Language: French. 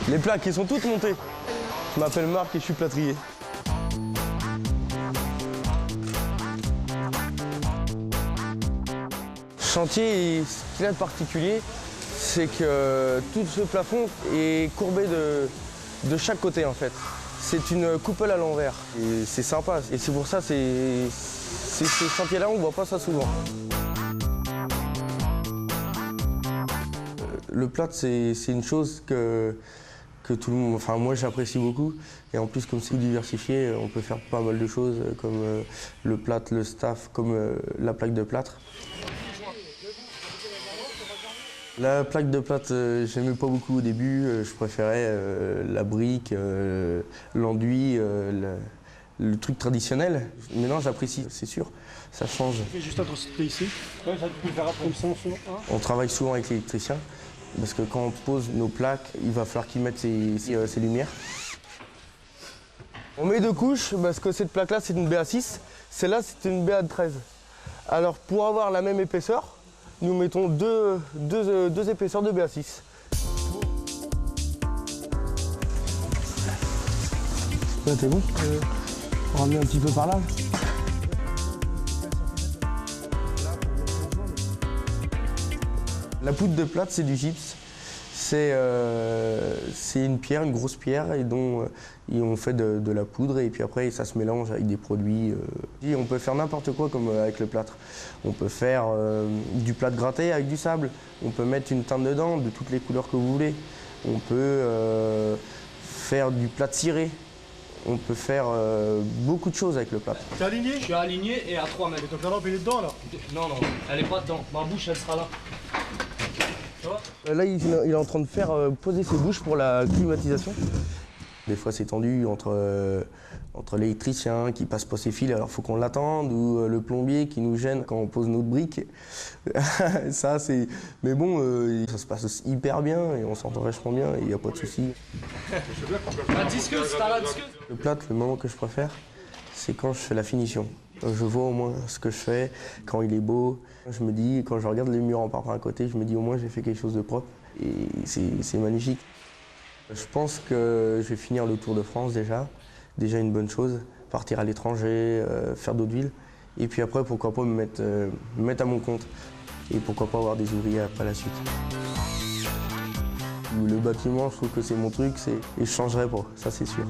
Les plaques, ils sont toutes montées. Je m'appelle Marc et je suis plâtrier. Chantier, ce qu'il y a de particulier, c'est que tout ce plafond est courbé de chaque côté en fait. C'est une coupole à l'envers et c'est sympa. Et c'est pour ça, c'est ce chantier-là, on ne voit pas ça souvent. Le plâtre, c'est une chose que tout le monde, enfin moi j'apprécie beaucoup. Et en plus, comme c'est diversifié, on peut faire pas mal de choses comme le plâtre, le staff, comme la plaque de plâtre. La plaque de plâtre, j'aimais pas beaucoup au début. Je préférais la brique, l'enduit, le truc traditionnel. Maintenant, j'apprécie, c'est sûr. Ça change. Tu fais juste intrositer ici. Ouais, ça peut faire comme ça. On travaille souvent avec l'électricien parce que quand on pose nos plaques, il va falloir qu'il mette ses lumières. On met deux couches parce que cette plaque-là, c'est une BA6. Celle-là, c'est une BA13. Alors, pour avoir la même épaisseur, nous mettons deux épaisseurs de BA6. Là, t'es bon? On ramener un petit peu par là. La poudre de plâtre, c'est du gypse. C'est une pierre, une grosse pierre, et dont on fait de la poudre, et puis après ça se mélange avec des produits. Et on peut faire n'importe quoi comme avec le plâtre. On peut faire du plâtre gratté avec du sable. On peut mettre une teinte dedans de toutes les couleurs que vous voulez. On peut faire du plâtre ciré. On peut faire beaucoup de choses avec le plâtre. T'es aligné? Je suis aligné et à 3 mètres. Et ton calampe, il est dedans là? Non, non, elle est pas dedans. Ma bouche, elle sera là. Là, il est en train de faire poser ses bouches pour la climatisation. Des fois, c'est tendu entre l'électricien qui passe pas ses fils, alors il faut qu'on l'attende, ou le plombier qui nous gêne quand on pose notre brique. Ça, c'est... Mais bon, ça se passe hyper bien et on s'entend vachement bien et il n'y a pas de souci. La disqueuse, t'as la disqueuse? Le plâtre, le moment que je préfère, c'est quand je fais la finition. Je vois au moins ce que je fais, quand il est beau. Je me dis, quand je regarde les murs en partant à côté, je me dis au moins j'ai fait quelque chose de propre et c'est magnifique. Je pense que je vais finir le Tour de France déjà une bonne chose, partir à l'étranger, faire d'autres villes. Et puis après, pourquoi pas me mettre à mon compte et pourquoi pas avoir des ouvriers après la suite. Le bâtiment, je trouve que c'est mon truc et je changerai pas, ça c'est sûr.